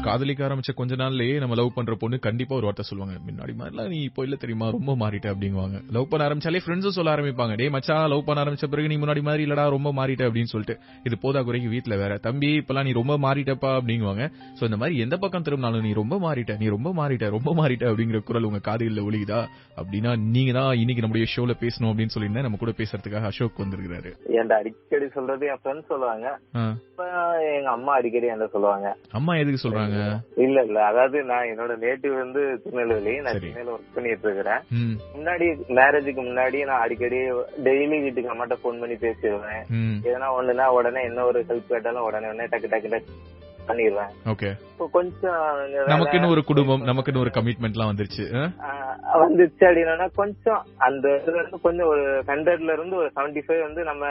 காதலிக்க ஆரம்பிச்ச கொஞ்ச நாள்லயே நம்ம லவ் பண்ற பொண்ணு கண்டிப்பா ஒரு வார்த்தை சொல்லுவாங்க, முன்னாடி மாதிரிலாம் நீ இப்போ இல்ல தெரியுமா, ரொம்ப மாறிட்ட அப்படிங்குவாங்க. லவ் பண்ண ஆரம்பிச்சாலே ஃப்ரெண்ட்ஸும் சொல்ல ஆரம்பிப்பாங்க, டே மச்சான் லவ் பண்ண ஆரம்பிச்ச பிறகு நீ முன்னாடி மாதிரி இல்லடா ரொம்ப மாறிட்ட அப்படின்னு சொல்லிட்டு. இது போதா குறைக்கு வீட்டுல வேற, தம்பி இப்பெல்லாம் நீ ரொம்ப மாறிட்டப்பா அப்படிங்குவாங்க. சோ இந்த மாதிரி எந்த பக்கம் திரும்பினாலும் நீ ரொம்ப மாறிட்ட, நீ ரொம்ப மாறிட்ட, ரொம்ப மாறிட்ட அப்படிங்கிற குரல் உங்க காதுகளில் ஒலிக்குதா அப்படின்னா நீங்க தான் இன்னைக்கு நம்முடைய ஷோல பேசணும் அப்படின்னு சொல்லியிருந்தேன். நம்ம கூட பேசுறதுக்காக அசோக் வந்திருக்காரு. என்கிட்ட அடிக்கடி சொல்றது என் ஃப்ரெண்ட்ஸ் சொல்லுவாங்க, எங்க அம்மா அடிக்கடி என்ன சொல்லுவாங்க. அம்மா எதுக்கு சொல்றாங்க? இல்ல அதாவது நான் என்னோட நேட்டிவ் வந்து திருநெல்வேலி, நான் சென்னையில ஒர்க் பண்ணிட்டு இருக்கிறேன். முன்னாடி மேரேஜுக்கு முன்னாடி நான் அடிக்கடி டெய்லி வீட்டுக்கு அம்மாட்ட போன் பண்ணி பேசிடுவேன். எதனா ஒண்ணுனா உடனே என்ன ஒரு ஹெல்ப் கேட்டாலும் உடனே டக்கு டக்கு பண்ணிடுவேன். ஓகே, கொஞ்சம் நமக்குன்னு ஒரு குடும்பம், நமக்குன்னு ஒரு கமிட்மெண்ட்லாம் வந்துருச்சு அப்படின்னா கொஞ்சம் அந்த இதுல இருந்து கொஞ்சம் ஒரு 100ல இருந்து ஒரு 75 வந்து நம்ம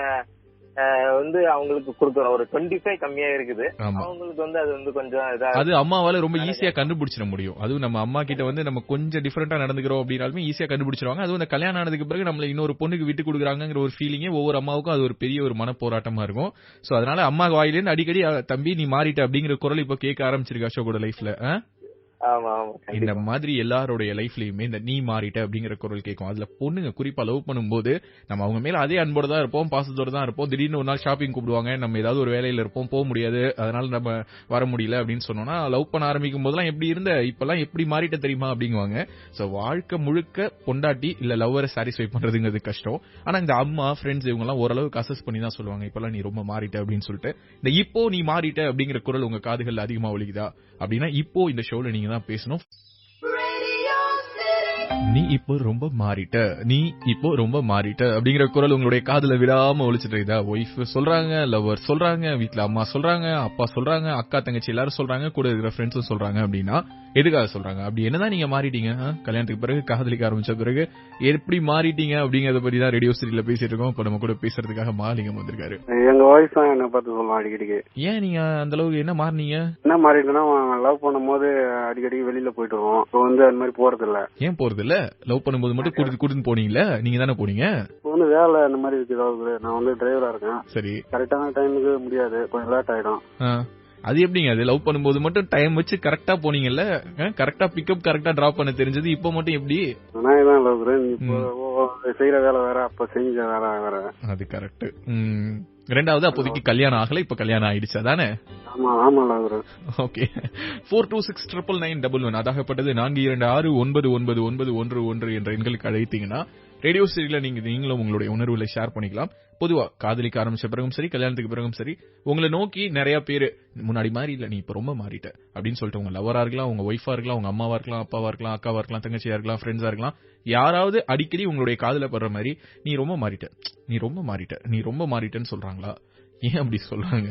வந்து அவங்களுக்கு குடுக்கறோம். ஒரு 25 கம்மியா இருக்குது. அவங்களுக்கு வந்து அது வந்து கொஞ்சம் அது அம்மாவால ரொம்ப ஈஸியா கண்டுபிடிச்சிட முடியும். அதுவும் நம்ம அம்மா கிட்ட வந்து நம்ம கொஞ்சம் டிஃபரெண்டா நடந்துக்கிறோம் அப்படின்னாலுமே ஈஸியா கண்டுபிடிச்சிருவாங்க. அதுவும் இந்த கல்யாணம் ஆனதுக்கு பிறகு நம்மள இன்னொரு பொண்ணுக்கு விட்டு கொடுக்குறாங்கிற ஒரு ஃபீலிங்கே ஒவ்வொரு அம்மாவுக்கும் அது ஒரு பெரிய ஒரு மன போராட்டமா இருக்கும். சோ அதனால அம்மா வாயிலிருந்து அடிக்கடி தம்பி நீ மாறிட்ட அப்படிங்கிற குரல் இப்ப கேட்க ஆரம்பிச்சிருக்கு அசோகோட லைஃப்ல. இந்த மாதிரி எல்லாரோட லைஃப்லயுமே இந்த நீ மாறிட்ட அப்படிங்கிற குரல் கேட்கும். அதுல பொண்ணுங்க குறிப்பா லவ் பண்ணும்போது நம்ம அவங்க மேல அதே அன்போட தான் இருப்போம், பாசத்தோட தான் இருப்போம். திடீர்னு ஒரு நாள் ஷாப்பிங் கூப்பிடுவாங்க, நம்ம ஏதாவது ஒரு வேலையில இருப்போம், போக முடியாது, அதனால நம்ம வர முடியல அப்படின்னு சொன்னோம்னா, லவ் பண்ண ஆரம்பிக்கும் போதெல்லாம் எப்படி இருந்த இப்பெல்லாம் எப்படி மாறிட்ட தெரியுமா அப்படிங்குவாங்க. சோ வாழ்க்கை முழுக்க பொண்டாட்டி இல்ல லவ்வரை சாட்டிஸ்ஃபை பண்றதுங்கிறது கஷ்டம். ஆனா இந்த அம்மா ஃப்ரெண்ட்ஸ் இவங்க எல்லாம் ஓரளவுக்கு அசஸ் பண்ணி தான் சொல்லுவாங்க, இப்பெல்லாம் நீ ரொம்ப மாறிட்ட அப்படின்னு சொல்லிட்டு. இந்த இப்போ நீ மாறிட்ட அப்படிங்கிற குரல் உங்க காதுகள் அதிகமா ஒலிக்குதா அப்படின்னா இப்போ இந்த ஷோல நீங்க தான் பேசணும். நீ இப்போ ரொம்ப மாறிட்ட, நீ இப்போ ரொம்ப மாறிட்ட அப்படிங்கிற குரல் உங்களுடைய காதுல விடாம ஒலிச்சிட்டு இருக்குதா? ஒய்ஃப் சொல்றாங்க, லவர் சொல்றாங்க, வீட்டுல அம்மா சொல்றாங்க, அப்பா சொல்றாங்க, அக்கா தங்கச்சி எல்லாரும் சொல்றாங்க, கூட இருக்கிற ஃப்ரெண்ட்ஸும் சொல்றாங்க அப்படின்னா எதுக்காக சொல்றாங்க? அப்படி என்னதான் நீங்க மாறிட்டீங்க? கல்யாணத்துக்கு பிறகு காதலிக்க ஆரம்பிச்ச பிறகு எப்படி மாறிட்டீங்க அப்படிங்கறத பத்தி தான் ரேடியோ சிட்டில பேசிட்டு இருக்கோம். இப்ப நம்ம கூட பேசுறதுக்காக மாலிங்கம் வந்திருக்காரு. எங்க வாய்ஸ் தான் என்ன பார்த்து சொல்லுவோம் அடிக்கடி. ஏன் நீங்க அந்த அளவுக்கு என்ன மாறினீங்க? என்ன மாறிட்டுனா லவ் பண்ணும்போது அடிக்கடி வெளியில போயிட்டு வருவோம். இப்போ வந்து அந்த மாதிரி போறது இல்ல. ஏன் போறது இல்ல? லவ் பண்ணும்போது மட்டும் கூட்டிட்டு போனீங்கல்ல, நீங்க தானே போனீங்க. ஒண்ணு வேலை அந்த மாதிரி இருக்குது. நான் வந்து டிரைவரா இருக்கேன். சரி, கரெக்டான டைமுக்கு முடியாது, கொஞ்சம் லேட் ஆயிடும். அது எப்படிங்க? அது லவ் பண்ணும்போது மட்டும் டைம் வச்சு கரெக்டா போனீங்கல்ல, கரெக்டா பிக்கப் கரெக்டா டிராப் பண்ண தெரிஞ்சது, இப்போ மட்டும் எப்படி? நான் தான் லவ் செய்யற வேலை வேற, அப்ப செஞ்ச வேலை வேற. அது கரெக்ட். ரெண்டாவது அப்போதைக்கு கல்யாணம் ஆகல, இப்ப கல்யாணம் ஆயிடுச்சு அதானே? ஓகே. 42699911 அதாகப்பட்டது 42699911 என்ற எண்களுக்கு அழைத்தீங்கன்னா ரேடியோ சிட்டில நீங்களும் உங்களுடைய உணர்வுகளை ஷேர் பண்ணிக்கலாம். பொதுவா காதலிக்க ஆரம்பிச்ச பிறகும் சரி, கல்யாணத்துக்கு பிறகும் சரி, உங்களை நோக்கி நிறைய பேரு முன்னாடி மாதிரி இல்ல, நீ இப்ப ரொம்ப மாறிட்ட அப்படின்னு சொல்லிட்டு உங்க லவரா இருக்கலாம், உங்க ஒய்ஃபா இருக்கலாம், உங்க அம்மாவா இருக்கலாம், அப்பாவா இருக்கலாம், அக்காவா இருக்கலாம், தங்கச்சியா இருக்கலாம், ஃப்ரெண்ட்ஸா இருக்கலாம், யாராவது அடிக்கடி உங்களுடைய காதுல படுற மாதிரி நீ ரொம்ப மாறிட்ட, நீ ரொம்ப மாறிட்ட, நீ ரொம்ப மாறிட்டன்னு சொல்றாங்களா? ஏன் அப்படி சொல்றாங்க?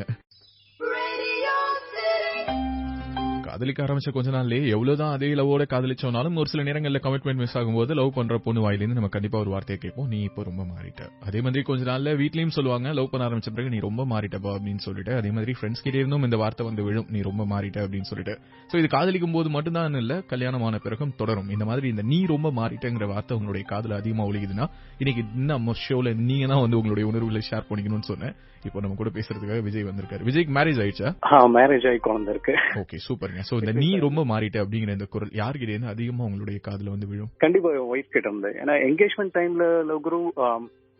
காதலிக்க ஆரம்பிச்ச கொஞ்ச நாள்லயே எவ்வளவுதான் அதே லவோட காதலிச்சோனாலும் ஒரு சில நேரங்கள்ல கமிட்மெண்ட் மிஸ் ஆகும்போது லவ் பண்ற பொண்ணு வாயிலிருந்து நம்ம கண்டிப்பா ஒரு வார்த்தையை கேட்போம், நீ இப்போ ரொம்ப மாறிட்ட. அதே மாதிரி கொஞ்ச நாள்ல வீட்லயும் சொல்லுவாங்க, லவ் பண்ண ஆரம்பிச்ச பிறகு நீ ரொம்ப மாறிட்டப்பா அப்படின்னு சொல்லிட்டு. அதே மாதிரி ஃப்ரெண்ட்ஸ் கிட்ட இருந்தும் இந்த வார்த்தை வந்து விழும், நீ ரொம்ப மாறிட்ட அப்படின்னு சொல்லிட்டு. சோ இது காதலிக்கும் போது மட்டும்தான் இல்ல, கல்யாணமான பிறகும் தொடரும். இந்த மாதிரி இந்த நீ ரொம்ப மாறிட்டங்கிற வார்த்தை உங்களுடைய காதுல அதிகமா ஒலிக்குதுன்னா இன்னைக்கு நம்ம ஷோல நீங்க தான் வந்து உங்களுடைய உணர்வுகளை ஷேர் பண்ணிக்கணும்னு சொன்னேன். இப்போ நம்ம கூட பேசுறதுக்காக விஜய் வந்திருக்காரு. விஜய்க்கு மேரேஜ் ஆயிடுச்சா? மேரேஜ் ஆகி குழந்தை இருக்கு. ஓகே, சூப்பர்ங்க. சோ இந்த நீ ரொம்ப மாறிட்ட அப்படிங்கிற இந்த குரல் யார்கிட்ட இருந்து அதிகமா உங்களுடைய காதுல வந்து விழும்? கண்டிப்பா ஒய்ஃப் கிட்ட இருந்து. ஏன்னா என்கேஜ்மெண்ட் டைம்ல லவ் குரு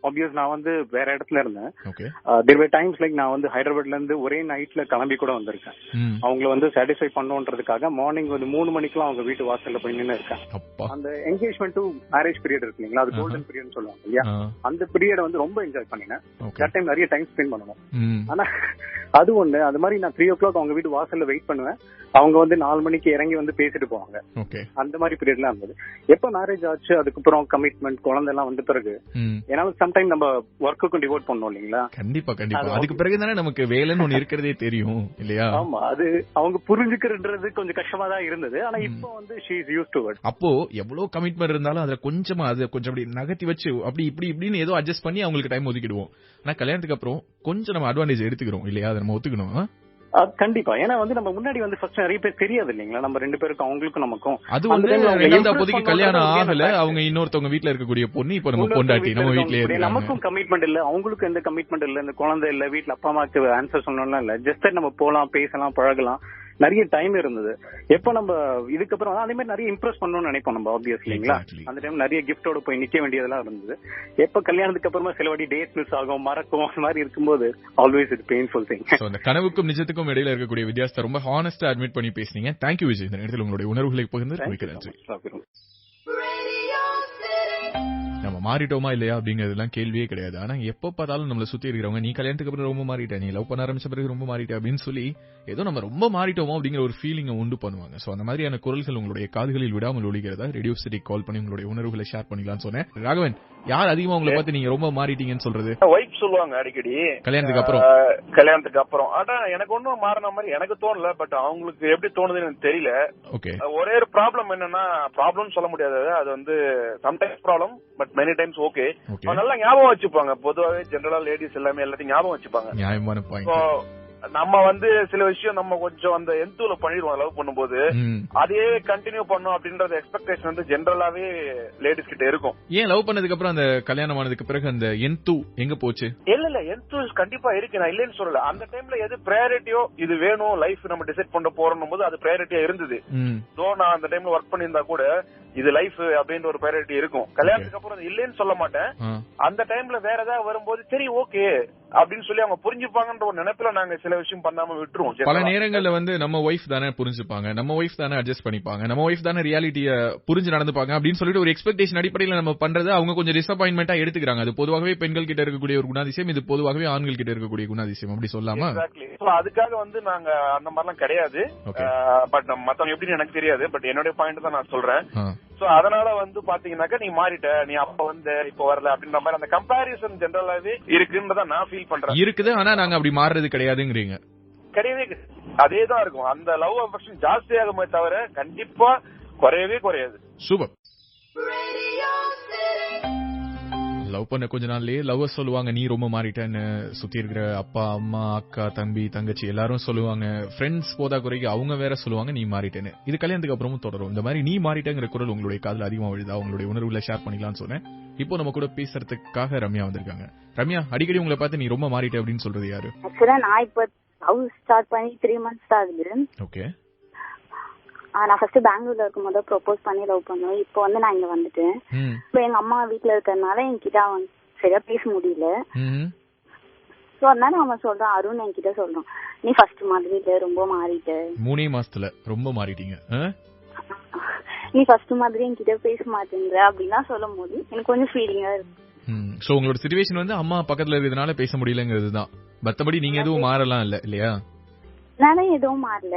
ஆப்வியஸ் நான் வந்து வேற இடத்துல இருந்தேன். தேர் வே டைம்ஸ் லைக் நான் வந்து ஹைதராபாத்ல இருந்து ஒரே நைட்ல கிளம்பி கூட வந்திருக்கேன். அவங்கள வந்து சாட்டிஸ்ஃபை பண்ணணும்ன்றதுக்காக மார்னிங் வந்து 3 மணிக்கெல்லாம் அவங்க வீட்டு வாசல்ல போய் நின்று இருக்கேன். அந்த என்கேஜ்மெண்ட் டு மேரேஜ் பீரியட் இருக்கு இல்லைங்களா, அது கோல்டன் பீரியட் சொல்லுவாங்க இல்லையா, அந்த பீரியட் வந்து ரொம்ப என்ஜாய் பண்ணினேன். தட் டைம் நிறைய டைம் ஸ்பெண்ட் பண்ணுவோம். ஆனா அது ஒண்ணு, அது மாதிரி நான் 3 o'clock அவங்க வீட்டு வாசல்ல வெயிட் பண்ணுவேன். அவங்க வந்து 4 மணிக்கு இறங்கி வந்து பேசிட்டு போவாங்க. அந்த மாதிரி பீரியட்லாம் இருந்தது. எப்ப மேரேஜ் ஆச்சு அதுக்கப்புறம் கமிட்மெண்ட் குழந்தை எல்லாம் வந்த பிறகு ஏன்னா சம்டைம் நம்ம ஒர்க்குக்கும் டிவோட் பண்ணோம் இல்லீங்களா. கண்டிப்பா கண்டிப்பா. அதுக்கு பிறகு தானே நமக்கு வேலைன்னு ஒண்ணு இருக்கிறதே தெரியும் இல்லையா. ஆமா, அது அவங்க புரிஞ்சுக்கிறது கொஞ்சம் கஷ்டமா தான் இருந்தது. ஆனா இப்போ வந்து she is used to it. அப்போ எவ்வளவு கமிட்மெண்ட் இருந்தாலும் அதுல கொஞ்சமா அது கொஞ்சம் அப்படி நகர்த்தி வச்சு அப்படி இப்படின்னு ஏதோ அட்ஜஸ்ட் பண்ணி அவங்களுக்கு டைம் ஒதுக்கிடுவோம். ஆனா கல்யாணத்துக்கு அப்புறம் கொஞ்சம் நம்ம அட்வான்டேஜ் எடுத்துக்கிறோம் இல்லையா, அதை நம்ம ஒத்துக்கணும். கண்டிப்பா. ஏன்னா வந்து நம்ம முன்னாடி வந்து ஃபர்ஸ்ட் நிறைய பேர் தெரியாது இல்லீங்களா, நம்ம 2 பேருக்கும் அவங்களுக்கும் நமக்கும். அது வந்து ரெண்டாவது அப்போதைக்கு கல்யாணம் ஆகல, அவங்க இன்னொருத்தவங்க வீட்ல இருக்கக்கூடிய பொண்ணு இப்ப நம்ம பொண்டாட்டி நம்ம வீட்லயே இருக்கு. நமக்கும் கமிட்மெண்ட் இல்ல, அவங்களுக்கும் எந்த கமிட்மெண்ட் இல்ல, இந்த குழந்தை இல்ல, வீட்ல அப்பா அம்மாக்கு ஆன்சர் சொன்னோம்னா இல்ல, ஜஸ்ட் நம்ம போலாம், பேசலாம், பழகலாம். நிறைய டைம் இருந்தது. எப்ப நம்ம இதுக்கப்புறம் அதே மாதிரி நிறைய இம்ப்ரெஸ் பண்ணணும்னு நினைப்போம் நம்ம ஆப்வியஸ்லி இல்லைங்களா. அந்த டைம் நிறைய கிஃப்டோட போய் நிக்க வேண்டியதெல்லாம் இருந்தது. எப்ப கல்யாணத்துக்கு அப்புறமா சில வாட்டி டேட் மிஸ் ஆகும், மறக்கும், அந்த மாதிரி இருக்கும்போது ஆல்வேஸ் இட் பெயின்ஃபுல் திங். அந்த கனவுக்கும் நிஜத்துக்கும் இடையில இருக்கக்கூடிய வித்தியாசத்தை ரொம்ப ஹானஸ்டா அட்மிட் பண்ணி பேசுனீங்க. தேங்க்யூ விஜய். இந்த நேரத்தில் உங்களுடைய உணர்வுகளை பகிர்ந்து மிக்க நன்றி. நம்ம மாறிட்டோமா இல்லையா அப்படிங்கறதுலாம் கேள்வியே கிடையாது. ஆனா எப்ப பார்த்தாலும் நம்மள சுத்தி இருக்கிறவங்க நீ கல்யாணத்துக்கு அப்புறம் ரொம்ப மாறிட்ட, நீ லவ் பண்ண ஆரம்பிச்ச பிறகு ரொம்ப மாறிட்ட அப்படின்னு சொல்லி ஏதோ நம்ம ரொம்ப மாறிட்டோமோ அப்படிங்கிற ஒரு ஃபீலிங்கை உண்டு பண்ணுவாங்க. சோ அந்த மாதிரியான குரல்கள் உங்களுடைய காதுகளில் விடாமல் ஒலிக்கிறதா ரேடியோ சிட்டி கால் பண்ணி உங்களுடைய உணர்வுகளை ஷேர் பண்ணிக்கலாம்னு சொன்னேன். ராகவன், யார் அதிகமா உங்களை பார்த்து நீங்க ரொம்ப மாறிட்டீங்கன்னு சொல்றது? வைஃப் சொல்லுவாங்க அடிக்கடி கல்யாணத்துக்கு அப்புறம். ஆனா எனக்கு ஒன்னும் மாறின மாதிரி எனக்கு தோணல. பட் அவங்களுக்கு எப்படி தோணுதுன்னு எனக்கு தெரியல. ஒரே ஒரு ப்ராப்ளம் என்னன்னா, ப்ராப்ளம் சொல்ல முடியாது, அது வந்து sometimes problem but many times okay. நல்லா ஞாபகம் வச்சுப்பாங்க. பொதுவாகவே ஜெனரலா லேடிஸ் எல்லாமே எல்லாத்தையும் ஞாபகம் வச்சுப்பாங்க. நியாயமான பாயிண்ட். நம்ம வந்து சில விஷயம் நம்ம கொஞ்சம் அந்த எந்தூல பண்ணிடுவோம் லவ் பண்ணும்போது, அதே கண்டினியூ பண்ணும் அப்படின்றது எக்ஸ்பெக்டேஷன் வந்து ஜெனரலாவே லேடிஸ் கிட்ட இருக்கும். ஏன் லவ் பண்ணதுக்கு அப்புறம் அந்த கல்யாணம் ஆனதுக்கு பிறகு அந்த எந்தூ எங்க போச்சு? இல்ல எந்தூ கண்டிப்பா இருக்கு, நான் இல்லன்னு சொல்லல. அந்த டைம்ல எது ப்ரையாரிட்டியோ, இது வேணும் லைஃப் நம்ம டிசைட் பண்ண போறோம் போது அது ப்ரையாரிட்டியா இருந்தது. சோ நான் அந்த டைம்ல ஒர்க் பண்ணியிருந்தா கூட இது லைஃப் அப்படின்ற ஒரு ப்ரையாரிட்டி இருக்கும். கல்யாணத்துக்கு அப்புறம் இல்லன்னு சொல்ல மாட்டேன். அந்த டைம்ல வேற ஏதாவது வரும்போது சரி ஓகே அப்படின்னு சொல்லி அவங்க புரிஞ்சுப்பாங்கன்ற ஒரு நினைப்புல நாங்க சில விஷயம் பண்ணாம விட்டுருவோம். பல நேரங்கள்ல வந்து நம்ம ஒய்ஃப் தானே புரிஞ்சுப்பாங்க, நம்ம ஒய்ஃப் தானே அட்ஜஸ்ட் பண்ணிப்பாங்க, நம்ம ஒய்ஃப் தானே ரியாலிட்டிய புரிஞ்சு நடந்துப்பாங்க அப்படின்னு சொல்லிட்டு ஒரு எக்ஸ்பெக்டேஷன் அடிப்படையில நம்ம பண்றது அவங்க கொஞ்சம் டிசப்பாயின்மெண்டா எடுத்துக்கிறாங்க. அது பொதுவாகவே பெண்கள் கிட்ட இருக்கக்கூடிய ஒரு குணாதிசயம், இது பொதுவாகவே ஆண்கள் கிட்ட இருக்கக்கூடிய குணாதிசயம், அப்படி சொல்லாமா? அதுக்காக வந்து நாங்க அந்த மாதிரிலாம் கிடையாது. பட் மத்தவங்க எப்படின்னு எனக்கு தெரியாது. பட் என்னுடைய பாயிண்ட் தான் நான் சொல்றேன். சோ அதனால வந்து பாத்தீங்கன்னாக்கா நீ மாறிட்ட, நீ அப்ப வந்து இப்ப வரல அப்படின்ற மாதிரி அந்த கம்பாரிசன் ஜெனரலாவே இருக்குன்றத நான் ஃபீல் பண்றேன். இருக்குது, ஆனா நாங்க அப்படி மாறுறது கிடையாதுங்கறீங்க. கிடையவே அதேதான் இருக்கும். அந்த லவ் அஃபெக்ஷன் ஜாஸ்தியாகுமே தவிர கண்டிப்பா குறையவே குறையாது. சூப்பர். லவ் பண்ண கொஞ்ச நாள்லயே லவ்வர் சொல்லுவாங்க நீ ரொம்ப மாறிட்டேன்னு, சுத்தி இருக்கிற அப்பா அம்மா அக்கா தம்பி தங்கச்சி எல்லாரும் சொல்லுவாங்க, ஃப்ரெண்ட்ஸ் போதா குறைக்கு அவங்க வேற சொல்லுவாங்க நீ மாறிட்டேன்னு. இது கல்யாணத்துக்கு அப்புறமும் தொடரும். இந்த மாதிரி நீ மாறிட்டேங்கிற குரல் உங்களுடைய காதுல அதிகமா விழுதா? உங்களுடைய உணர்வுகளை ஷேர் பண்ணிக்கலாம்னு சொன்னேன். இப்போ நம்ம கூட பேசுறதுக்காக ரம்யா வந்திருக்காங்க. ரம்யா, அடிக்கடி உங்களை பார்த்து நீ ரொம்ப மாறிட்ட அப்படின்னு சொல்றது யாரு? நான் இப்ப லவ் ஸ்டார்ட் பண்ணி 3 months தான் ஆகுது. ஓகே. நான் ஃபர்ஸ்ட் பெங்களூர்ல இருக்கும் போது ப்ரொபோஸ் பண்ணி லவ் பண்ணுவேன். இப்போ வந்து நான் இங்க வந்துட்டேன். இப்போ எங்க அம்மா வீட்டுல இருக்கறதுனால என்கிட்ட அவன் சரியா பேச முடியல. சோ அதனால அவன் சொல்றான், அருண் என்கிட்ட சொல்றான், நீ ஃபர்ஸ்ட் மாதிரி இல்ல, ரொம்ப மாறிட்ட. 3 மாசத்துல ரொம்ப மாறிட்டீங்க. நீ ஃபர்ஸ்ட் மாதிரி என்கிட்ட பேச மாட்டேங்கிற அப்படின்னா சொல்லும் போது எனக்கு கொஞ்சம் ஃபீலிங்கா இருக்கு. சோ உங்களோட சிச்சுவேஷன் வந்து அம்மா பக்கத்துல இருக்கிறதுனால பேச முடியலங்கிறதுதான். மத்தபடி நீங்க எதுவும் மாறலாம் இல்ல இல்லையா? நானே எதுவும் மாறல.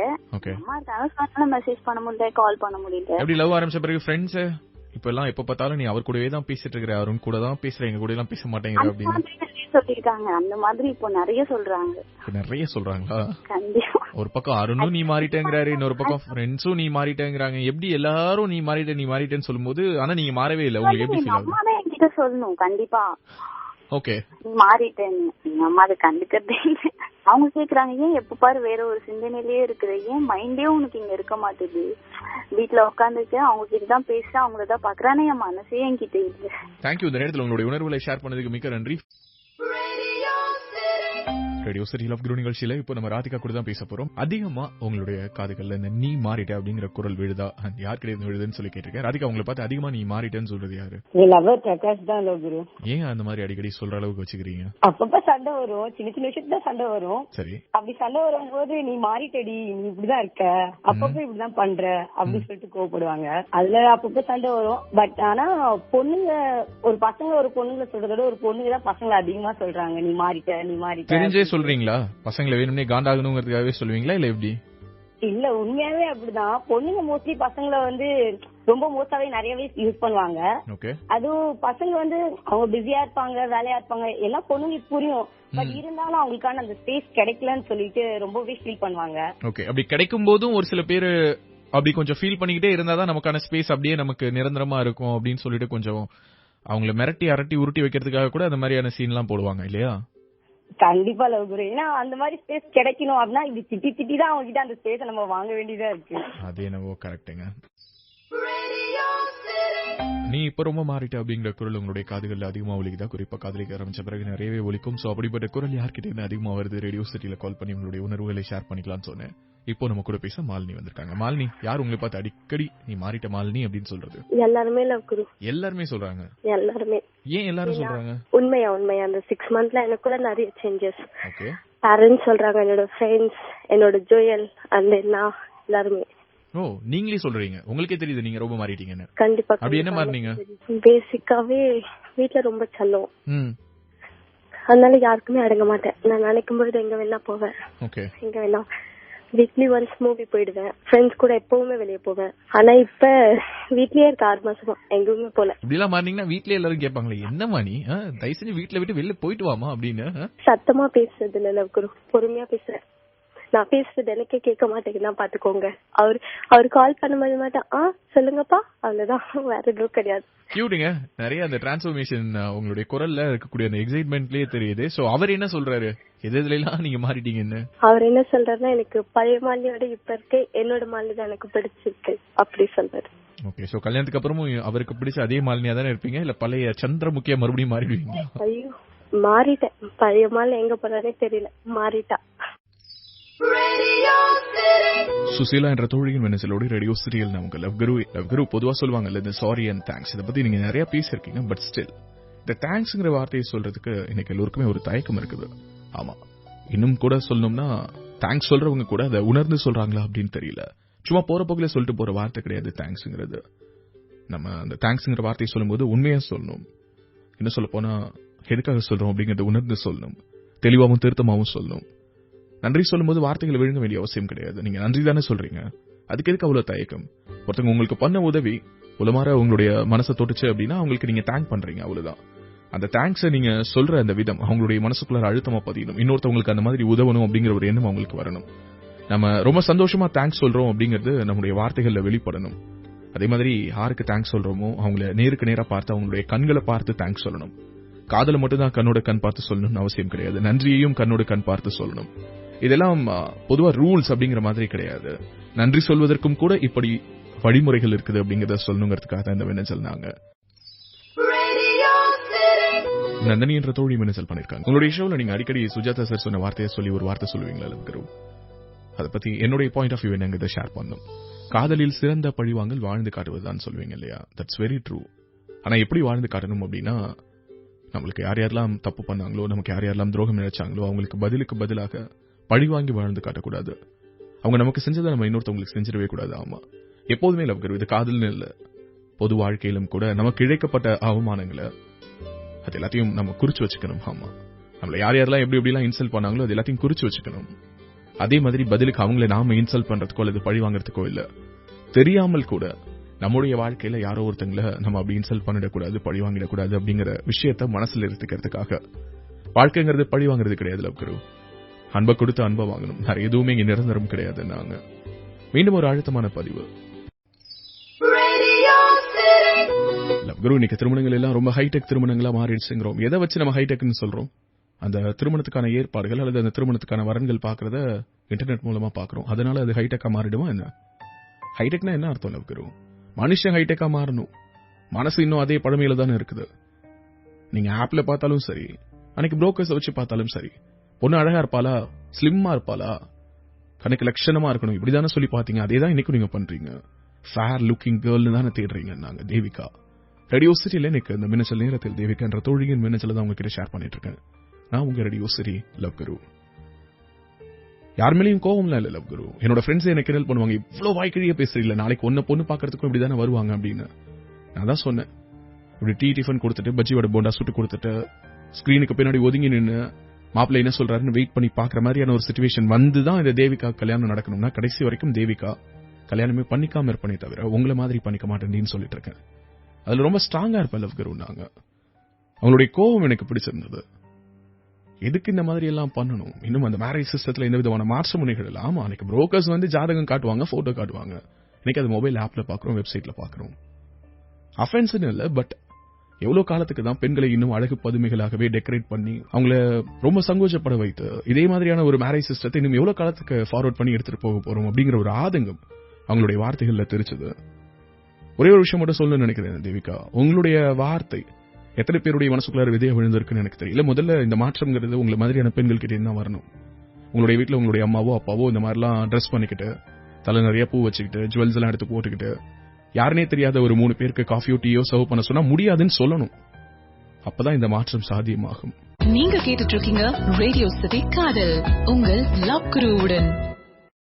அம்மா இருக்காங்க, மெசேஜ் பண்ண முடியல, கால் பண்ண முடியல. எப்படி லவ் ஆரம்பிச்ச பிறகு ஃப்ரெண்ட்ஸ் இப்ப எல்லாம் எப்ப பார்த்தாலும் நீ அவர் கூடவே தான் பேசிட்டு இருக்கிற, அருண் கூட தான் பேசுற, எங்க கூட எல்லாம் பேச மாட்டேங்கிற அப்படின்னு சொல்லிருக்காங்க. அந்த மாதிரி இப்போ நிறைய சொல்றாங்க. நிறைய சொல்றாங்களா? கண்டிப்பா. ஒரு பக்கம் அருணும் நீ மாறிட்டேங்கிறாரு, இன்னொரு பக்கம் ஃப்ரெண்ட்ஸும் நீ மாறிட்டேங்கிறாங்க. எப்படி எல்லாரும் நீ மாறிட்டேன்னு சொல்லும்போது ஆனா நீங்க மாறவே இல்ல, உங்களுக்கு எப்படி ஃபீல் ஆகுது? அம்மா தான் என்கிட்ட சொல்லணும் கண்டிப்பா. ஓகே, நீ மாறிட்டேன்னு. எங்க அம்மா அதை கண்டுக்கிறதே இல்லை. அவங்க கேக்குறாங்க, ஏன் எப்ப பாரு வேற ஒரு சிந்தனையிலேயே இருக்கிற, ஏன் மைண்டே உனக்கு இங்க இருக்க மாட்டேது, வீட்டுல உட்காந்துட்டு அவங்க கிட்ட தான் பேசுறேன், அவங்களதான் பாக்குறானே, என் மனசே என்கிட்ட இல்ல. தேங்க்யூ. இந்த நேரத்தில் உங்களுடைய உணர்வுகளை ஷேர் பண்ணதுக்கு மிக்க நன்றி. ரேடியோ சிட்டி லவ் குரு நிகழ்ச்சியில இப்போ நம்ம ராதிகா கூட தான் பேச போறோம். அதிகமா உங்களுடைய காதுகள்ல இந்த நீ மாறிட்ட அப்படிங்கிற குரல் விழுதா, யார் கிடையாது விழுதுன்னு சொல்லி கேட்டிருக்கேன். ராதிகா, உங்களை பார்த்து அதிகமா நீ மாறிட்டேன்னு சொல்றது யாரு? பிரகாஷ் தான் லவ் குரு. ஏன் அந்த மாதிரி அடிக்கடி சொல்ற அளவுக்கு வச்சுக்கிறீங்க? அப்பப்ப சண்டை வரும், சின்ன சின்ன விஷயத்துல சண்டை வரும். சரி. அப்படி சண்டை வரும்போது நீ மாறிட்டடி, நீ இப்படிதான் இருக்க, அப்பப்ப இப்படிதான் பண்ற அப்படின்னு சொல்லிட்டு கோவப்படுவாங்க. அதுல அப்பப்ப சண்டை வரும். பட் ஆனா பொண்ணுங்க ஒரு பசங்க ஒரு பொண்ணுங்க சொல்றதோட ஒரு பொண்ணுங்க தான் பசங்களை அதிகமா சொல்றாங்க நீ மாறிட்ட நீ மாறிட்ட. தெரிஞ்சே சொல்றீங்களா? பசங்களை வேணும்னே காண்டாகணுங்கிறதுக்காகவே சொல்லுவீங்களா இல்ல எப்படி? இல்ல, உண்மையாவே அப்படிதான். பொண்ணுங்க மோஸ்ட்லி பசங்களை வந்து ரொம்ப மோஸ்டாவே நிறையவே யூஸ் பண்ணுவாங்க. அதுவும் பசங்க வந்து அவங்க பிஸியா இருப்பாங்க, வேலையா இருப்பாங்க, எல்லாம் பொண்ணுங்களுக்கு புரியும். பட் இருந்தாலும் அவங்களுக்கான அந்த ஸ்பேஸ் கிடைக்கலன்னு சொல்லிட்டு ரொம்பவே ஃபீல் பண்ணுவாங்க. ஓகே, அப்படி கிடைக்கும் போதும் ஒரு சில பேரு அப்படி கொஞ்சம் ஃபீல் பண்ணிக்கிட்டே இருந்தாதான் நமக்கான ஸ்பேஸ் அப்படியே நமக்கு நிரந்தரமா இருக்கும் அப்படின்னு சொல்லிட்டு கொஞ்சம் அவங்கள மிரட்டி அரட்டி உருட்டி வைக்கிறதுக்காக கூட அந்த மாதிரியான சீன் எல்லாம் போடுவாங்க இல்லையா? கண்டிப்பா லவ் குரு. ஏன்னா அந்த மாதிரி ஸ்பேஸ் கிடைக்கணும் அப்படின்னா இது திட்டி திட்டி தான் அவங்க கிட்ட அந்த ஸ்பேஸை நம்ம வாங்க வேண்டியதா இருக்கு. அது என்னவோ கரெக்டுங்க. நீ இப்ப ரொம்ப மாறிட்ட அப்படிங்கிற குரல் உங்களுடைய காதுகள்ல அதிகமா ஒலிக்குதா? குறிப்பா காதலிக்க ஆரம்பிச்ச பிறகு நிறையவே ஒலிக்கும். சோ அப்படிப்பட்ட குரல் யார்கிட்ட அதிகமா வருது? ரேடியோ சிட்டில கால் பண்ணி உங்களுடைய உணர்வுகளை ஷேர் பண்ணிக்கலாம்னு சொன்னேன். இப்போ நம்ம கூட பேச மாலினி வந்திருக்காங்க. மாலினி, யார் உங்களை பார்த்து அடிக்கடி நீ மாறிட்ட மாலினி அப்படின்னு சொல்றது? எல்லாருமே லவ் குரு. எல்லாருமே சொல்றாங்க? எல்லாருமே. ஏன் எல்லாரும் சொல்றாங்க? உண்மையா அந்த 6 monthsல எனக்கு கூட நிறைய சேஞ்சஸ். ஓகே. பேரண்ட்ஸ் சொல்றாங்க, என்னோட ஃப்ரெண்ட்ஸ், என்னோட ஜோயல் அண்ட் நான் எல்லாருமே. ஓ, நீங்களே சொல்றீங்க? உங்களுக்கே தெரியுது நீங்க ரொம்ப மாறிட்டீங்கன்னு? கண்டிப்பா. அப்படி என்ன மாறினீங்க? பேசிக்காவே வீட்ல ரொம்ப செல்லம். அதனால யாருக்குமே அடங்க மாட்டேன். நான் நினைக்கும் போது எங்க வேணா போவேன். எங்க வேணா வீக்லி ஒன்ஸ் மூவி போயிடுவேன். ஃப்ரெண்ட்ஸ் கூட எப்பவுமே வெளியே போவேன். ஆனா இப்ப வீட்லயே இருக்க 6 மாசமா எங்குமே போல. இப்படி எல்லாம் மாறினீங்கன்னா வீட்லயே எல்லாரும் கேட்பாங்களே, என்னமா நீ தயவு செஞ்சு வீட்ல விட்டு வெளில போயிட்டு வாமா அப்படின்னு. சத்தமா பேசுறது இல்ல குரு, பொறுமையா பேசுறேன். நான் பேசுறது எனக்கே கேட்க மாட்டேங்குதா பாத்துக்கோங்க. அவரு கால் பண்ணும்போது மட்டும் சொல்லுங்கப்பா, அவ்வளவுதான், வேற எதுவும் கிடையாது. கியூட்டுங்க. நிறைய அந்த டிரான்ஸ்ஃபர்மேஷன் உங்களுடைய குரல்ல இருக்கக்கூடிய அந்த எக்ஸைட்மெண்ட்லயே தெரியுது. சோ அவர் என்ன சொல்றாரு, எதுல எல்லாம் நீங்க மாறிட்டீங்கன்னு? அவர் என்ன சொல்றாருன்னா, எனக்கு பழைய மாலியோட இப்ப இருக்க என்னோட மாலி தான் எனக்கு பிடிச்சிருக்கு அப்படி சொல்றாரு. ஓகே. சோ கல்யாணத்துக்கு அப்புறமும் அவருக்கு பிடிச்ச அதே மாலினியா தானே இருப்பீங்க, இல்ல பழைய சந்திரமுகியா மறுபடியும் மாறிடுவீங்க? ஐயோ, மாறிட்டேன். பழைய மாலை எங்க போறானே தெரியல, மாறிட்டா. சுசீலா என்ற தோழியின் மனசிலோடு ரேடியோ சிரியல் நமக்கு லவ் குரு பொதுவா சொல்லுவாங்கல்ல, இந்த சாரி அண்ட் தேங்க்ஸ், இதை பத்தி நீங்க நிறைய பேசிருக்கீங்க. பட் ஸ்டில் இந்த தேங்க்ஸ்ங்கிற வார்த்தையை சொல்றதுக்கு எனக்கு எல்லோருக்குமே ஒரு தயக்கம் இருக்குது. ஆமா, இன்னும் கூட சொல்லணும்னா தேங்க்ஸ் சொல்றவங்க கூட அதை உணர்ந்து சொல்றாங்களா அப்படின்னு தெரியல. சும்மா போற போக்குல சொல்லிட்டு போற வார்த்தை கிடையாது தேங்க்ஸ்ங்கிறது. நம்ம அந்த தேங்க்ஸ்ங்கிற வார்த்தையை சொல்லும் போது உண்மையா சொல்லணும். என்ன சொல்ல போனா, எதுக்காக சொல்றோம் அப்படிங்கறத உணர்ந்து சொல்லணும். தெளிவாகவும் திருத்தமாகவும் சொல்லணும். நன்றி சொல்லும் போது வார்த்தைகளை விழுங்க வேண்டிய அவசியம் கிடையாது. நீங்க நன்றி தானே சொல்றீங்க, அதுக்கு எதுக்கு அவ்வளவு தயக்கம்? ஒருத்தவங்க உங்களுக்கு பண்ண உதவி உலமாற உங்களுடைய மனசை தொட்டுச்சு அப்படின்னா அவங்களுக்கு நீங்க தேங்க் பண்றீங்க, அவ்வளவுதான். அந்த தேங்க்ஸை நீங்க சொல்ற அந்த விதம் அவங்களுடைய மனசுக்குள்ள அழுத்தமா பதியணும். இன்னொருத்தவங்களுக்கு அந்த மாதிரி உதவணும் அப்படிங்கிற ஒரு எண்ணம் அவங்களுக்கு வரணும். நம்ம ரொம்ப சந்தோஷமா தேங்க்ஸ் சொல்றோம் அப்படிங்கிறது நம்முடைய வார்த்தைகள்ல வெளிப்படணும். அதே மாதிரி யாருக்கு தேங்க்ஸ் சொல்றோமோ அவங்களை நேருக்கு நேரா பார்த்து அவங்களுடைய கண்களை பார்த்து தேங்க்ஸ் சொல்லணும். காதலை மட்டும் தான் கண்ணோட கண் பார்த்து சொல்லணும்னு அவசியம் கிடையாது. நன்றியையும் கண்ணோட கண் பார்த்து சொல்லணும். இதெல்லாம் பொதுவா ரூல்ஸ் அப்படிங்கிற மாதிரி கிடையாது. நன்றி சொல்வதற்கும் கூட இப்படி வழிமுறைகள் இருக்குது அப்படிங்கறத சொல்லணுங்கிறதுக்காக தான் இந்த மின்னஞ்சல். நாங்க நந்தினி என்ற தோழி மின்னஞ்சல் பண்ணிருக்காங்க. உங்களுடைய ஷோல நீங்க அடிக்கடி சுஜாதா சார் சொன்ன வார்த்தையை சொல்லி ஒரு வார்த்தை சொல்லுவீங்களா லவ்குரு? அதை பத்தி என்னுடைய பாயிண்ட் ஆஃப் வியூ என்னங்கிறத ஷேர் பண்ணும். காதலில் சிறந்த பழிவாங்கல் வாழ்ந்து காட்டுவதுதான் சொல்லுவீங்க இல்லையா? That's very true. ஆனா எப்படி வாழ்ந்து காட்டணும் அப்படின்னா, நம்மளுக்கு யார் யாரெல்லாம் தப்பு பண்ணாங்களோ, நமக்கு யார் யாரெல்லாம் துரோகம் நினைச்சாங்களோ அவங்களுக்கு பதிலுக்கு பதிலாக பழி வாங்கி வாழ்ந்து காட்டக்கூடாது. அவங்க நமக்கு செஞ்சதை நம்ம இன்னொருத்தவங்களுக்கு செஞ்சிடவே கூடாது. ஆமா, எப்போதுமே லவ்குரு, இது காதல்னு இல்ல, பொது வாழ்க்கையிலும் கூட நமக்கு இழைக்கப்பட்ட அவமானங்களை அது எல்லாத்தையும் நம்ம குறிச்சு வச்சுக்கணும். ஆமா, நம்மள யார் யாரெல்லாம் எப்படி எப்படிலாம் இன்சல்ட் பண்ணாங்களோ அது எல்லாத்தையும் குறிச்சு வச்சுக்கணும். அதே மாதிரி பதிலுக்கு அவங்களை நாம இன்சல்ட் பண்றதுக்கோ அல்லது பழி வாங்கறதுக்கோ இல்ல, தெரியாமல் கூட நம்முடைய வாழ்க்கையில யாரோ ஒருத்தங்களை நம்ம அப்படி இன்சல்ட் பண்ணிடக்கூடாது, பழி வாங்கிடக்கூடாது அப்படிங்கிற விஷயத்த மனசுல எடுத்துக்கிறதுக்காக. வாழ்க்கைங்கிறது பழி வாங்குறது கிடையாது லவ்குரு, அன்பை கொடுத்து அன்பை வாங்கணும். வேற எதுவுமே இங்க நிரந்தரம் கிடையாது. நாங்க மீண்டும் ஒரு அழுத்தமான பதிவு. லவ்குரு, இன்னைக்கு திருமணங்கள் எல்லாம் ரொம்ப ஹைடெக் திருமணங்களா மாறிடுச்சுங்கிறோம். எதை வச்சு நம்ம ஹைடெக்னு சொல்றோம்? அந்த திருமணத்துக்கான ஏற்பாடுகள் அல்லது அந்த திருமணத்துக்கான வரன்கள் பாக்குறத இன்டர்நெட் மூலமா பாக்குறோம். அதனால அது ஹைடெக்கா மாறிடுமா என்ன? ஹைடெக்னா என்ன அர்த்தம் லவ்குரு? மனுஷன் ஹைடெக்கா மாறணும், மனசு இன்னும் அதே பழமையில தானே இருக்குது. நீங்க ஆப்ல பார்த்தாலும் சரி, அன்னைக்கு புரோக்கர்ஸ் வச்சு பார்த்தாலும் சரி, பொண்ணு அழகா இருப்பாளா, ஸ்லிம்மா இருப்பாளா, கணக்கு லட்சணமா இருக்கணும், இப்படிதானே சொல்லி பாத்தீங்க. அதே தான் இன்னைக்கு நீங்க பண்றீங்க. ஃபேர் லுக்கிங் கேர்ள்னு தானே தேடுறீங்க. நாங்க தேவிகா ரேடியோ சிட்டில எனக்கு இந்த மின்னச்சல் நேரத்தில் தேவிகா என்ற தோழியின் மின்னச்சல தான் உங்ககிட்ட ஷேர் பண்ணிட்டு இருக்கேன். நான் உங்க ரேடியோ சிட்டி லவ்குரு. யார் மேலேயும் கோவம்லாம் இல்ல லவ்குரு. என்னோட ஃப்ரெண்ட்ஸ் எனக்கு கிண்டல் பண்ணுவாங்க, இவ்வளவு வாய்க்கிழிய பேசுறீங்களா, நாளைக்கு ஒன்ன பொண்ணு பாக்குறதுக்கும் இப்படிதானே வருவாங்க அப்படின்னு. நான் தான் சொன்னேன், இப்படி டீ டிஃபன் கொடுத்துட்டு பஜ்ஜியோட போண்டா சுட்டு கொடுத்துட்டு ஸ்கிரீனுக்கு பின்னாடி ஒதுங்கி நின்று மாப்பிள்ளை என்ன சொல்றாருன்னு வெயிட் பண்ணி பாக்குற மாதிரியான ஒரு சிச்சுவேஷன் வந்துதான் இந்த தேவிகா கல்யாணம் நடக்கணும்னா கடைசி வரைக்கும் தேவிகா கல்யாணமே பண்ணிக்காம இருப்பனே தவிர உங்களை மாதிரி பண்ணிக்க மாட்டேன்னு சொல்லிட்டு இருக்கேன். அதுல ரொம்ப ஸ்ட்ராங்கா இருப்பேன் லவ்குரு. நாங்க அவங்களுடைய கோபம் எனக்கு பிடிச்சிருந்தது. எதுக்கு இந்த மாதிரி எல்லாம் பண்ணணும்? இன்னும் அந்த மேரேஜ் சிஸ்டத்துல எந்த விதமான மாற்ற முனைகள் இல்ல. ஆமா, அன்னைக்கு புரோக்கர்ஸ் வந்து ஜாதகம் காட்டுவாங்க, போட்டோ காட்டுவாங்க. இன்னைக்கு அது மொபைல் ஆப்ல பாக்குறோம், வெப்சைட்ல பாக்குறோம். அஃபென்ஸ்னு இல்ல, பட் எவ்வளவு காலத்துக்கு தான் பெண்களை இன்னும் அழகு பதுமைகளாகவே டெக்கரேட் பண்ணி அவங்கள ரொம்ப சங்கோச்சப்பட வைத்து இதே மாதிரியான ஒரு மேரேஜ் சிஸ்டத்தை இன்னும் எவ்வளவு காலத்துக்கு ஃபார்வர்ட் பண்ணி எடுத்துட்டு போக போறோம் அப்படிங்கிற ஒரு ஆதங்கம் அவங்களுடைய வார்த்தைகள்ல தெரிச்சது. ஒரே ஒரு விஷயம் மட்டும் சொல்லணும்னு நினைக்கிறேன் தேவிகா, உங்களுடைய வார்த்தை எத்தனை பேருடைய மனசுக்குள்ளார விதையா விழுந்திருக்குன்னு எனக்கு தெரியல. முதல்ல இந்த மாற்றம்ங்கிறது உங்களை மாதிரியான பெண்கள் கிட்டே தான் வரணும். உங்களுடைய வீட்டுல உங்களுடைய அம்மாவோ அப்பாவோ இந்த மாதிரி எல்லாம் ட்ரெஸ் பண்ணிக்கிட்டு தலை நிறைய பூ வச்சுக்கிட்டு ஜுவல்ஸ் எல்லாம் எடுத்து போட்டுக்கிட்டு யாருனே தெரியாத ஒரு 3 பேருக்கு காஃபியோ டீயோ சர்வ் பண்ண சொன்னா முடியாதுன்னு சொல்லணும். அப்பதான் இந்த மாற்றம் சாத்தியமாகும். நீங்க கேட்டுட்டு இருக்கீங்க ரேடியோ சிட்டி காதல், உங்கள் லவ் குருவுடன்.